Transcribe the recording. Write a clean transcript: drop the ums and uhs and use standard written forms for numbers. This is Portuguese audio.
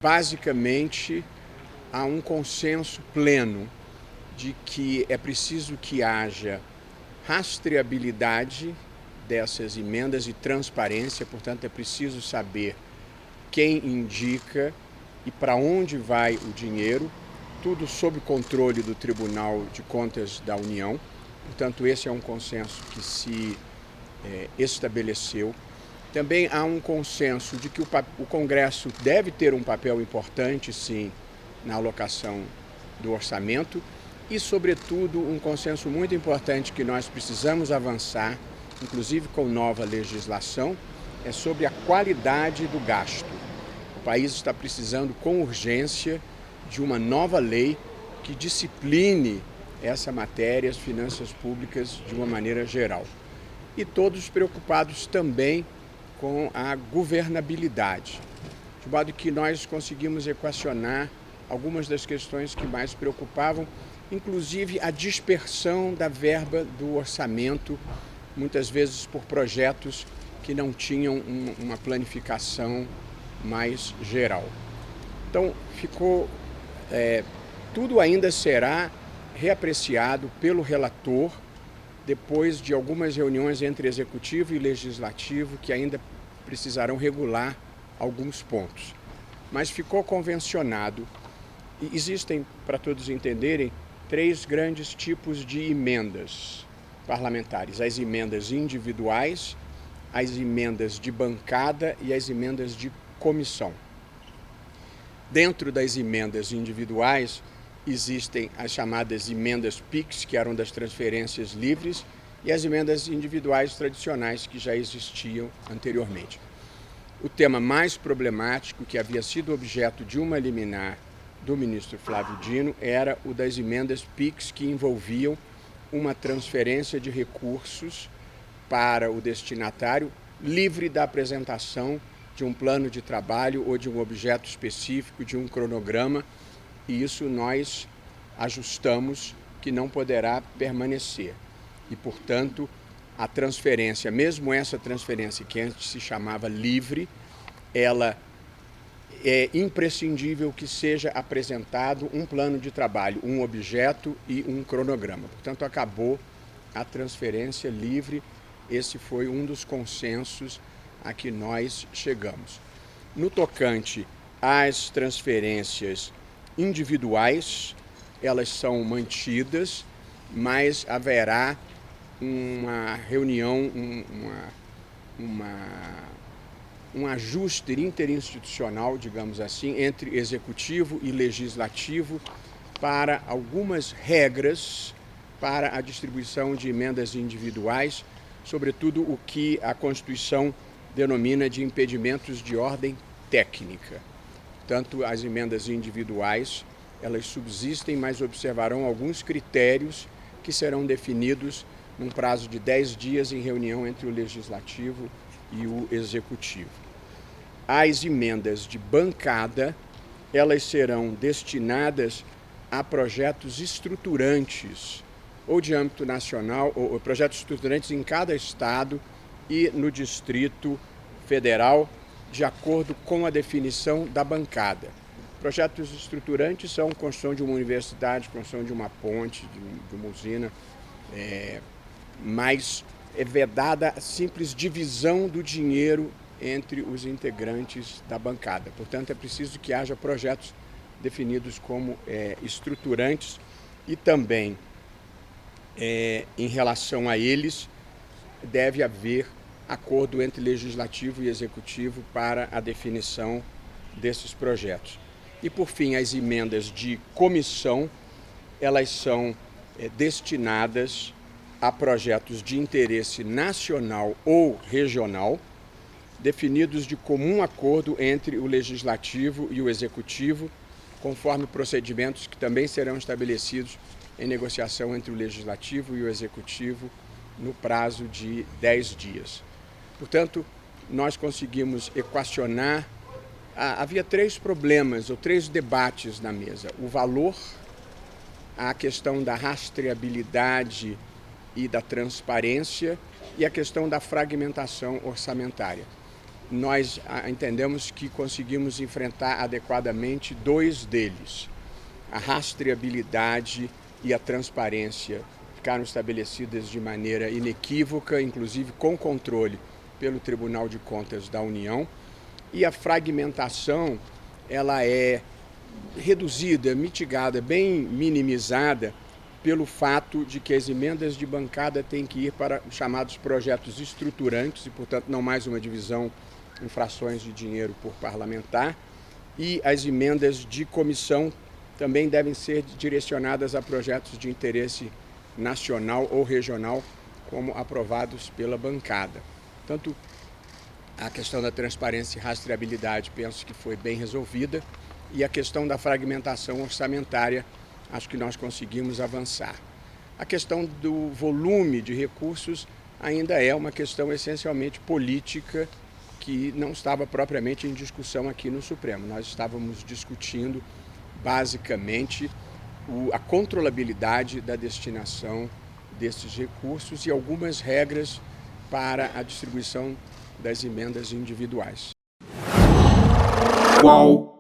Basicamente, há um consenso pleno de que é preciso que haja rastreabilidade dessas emendas e transparência, portanto, é preciso saber quem indica e para onde vai o dinheiro, tudo sob controle do Tribunal de Contas da União. Portanto, esse é um consenso que se estabeleceu. Também há um consenso de que o Congresso deve ter um papel importante, sim, na alocação do orçamento e, sobretudo, um consenso muito importante que nós precisamos avançar, inclusive com nova legislação, é sobre a qualidade do gasto. O país está precisando, com urgência, de uma nova lei que discipline essa matéria, as finanças públicas, de uma maneira geral. E todos preocupados também com a governabilidade, de modo que nós conseguimos equacionar algumas das questões que mais preocupavam, inclusive a dispersão da verba do orçamento, muitas vezes por projetos que não tinham uma planificação mais geral. Então, tudo ainda será reapreciado pelo relator, depois de algumas reuniões entre executivo e legislativo que ainda precisarão regular alguns pontos. Mas ficou convencionado, e existem, para todos entenderem, 3 grandes tipos de emendas parlamentares: as emendas individuais, as emendas de bancada e as emendas de comissão. Dentro das emendas individuais, existem as chamadas emendas PIX, que eram das transferências livres, e as emendas individuais tradicionais, que já existiam anteriormente. O tema mais problemático, que havia sido objeto de uma liminar do ministro Flávio Dino, era o das emendas PIX, que envolviam uma transferência de recursos para o destinatário, livre da apresentação de um plano de trabalho ou de um objeto específico, de um cronograma, e isso nós ajustamos que não poderá permanecer. E, portanto, a transferência, mesmo essa transferência que antes se chamava livre, ela é imprescindível que seja apresentado um plano de trabalho, um objeto e um cronograma. Portanto, acabou a transferência livre. Esse foi um dos consensos a que nós chegamos. No tocante às transferências individuais, elas são mantidas, mas haverá uma reunião, um ajuste interinstitucional, digamos assim, entre executivo e legislativo para algumas regras para a distribuição de emendas individuais, sobretudo o que a Constituição denomina de impedimentos de ordem técnica. Tanto as emendas individuais, elas subsistem, mas observarão alguns critérios que serão definidos num prazo de 10 dias em reunião entre o Legislativo e o Executivo. As emendas de bancada, elas serão destinadas a projetos estruturantes, ou de âmbito nacional, ou projetos estruturantes em cada estado e no Distrito Federal, de acordo com a definição da bancada. Projetos estruturantes são construção de uma universidade, construção de uma ponte, de uma usina, mas é vedada a simples divisão do dinheiro entre os integrantes da bancada. Portanto, é preciso que haja projetos definidos como estruturantes e também, em relação a eles, deve haver acordo entre legislativo e executivo para a definição desses projetos. E, por fim, as emendas de comissão, elas são destinadas a projetos de interesse nacional ou regional, definidos de comum acordo entre o legislativo e o executivo, conforme procedimentos que também serão estabelecidos em negociação entre o legislativo e o executivo no prazo de 10 dias. Portanto, nós conseguimos equacionar. Havia 3 problemas ou 3 debates na mesa: o valor, a questão da rastreabilidade e da transparência e a questão da fragmentação orçamentária. nós entendemos que conseguimos enfrentar adequadamente dois deles. A rastreabilidade e a transparência ficaram estabelecidas de maneira inequívoca, inclusive com controle pelo Tribunal de Contas da União, e a fragmentação ela é reduzida, mitigada, bem minimizada pelo fato de que as emendas de bancada têm que ir para os chamados projetos estruturantes e, portanto, não mais uma divisão em frações de dinheiro por parlamentar, e as emendas de comissão também devem ser direcionadas a projetos de interesse nacional ou regional, como aprovados pela bancada. Tanto a questão da transparência e rastreabilidade penso que foi bem resolvida, e a questão da fragmentação orçamentária acho que nós conseguimos avançar. A questão do volume de recursos ainda é uma questão essencialmente política que não estava propriamente em discussão aqui no Supremo. Nós estávamos discutindo basicamente a controlabilidade da destinação desses recursos e algumas regras para a distribuição das emendas individuais. Qual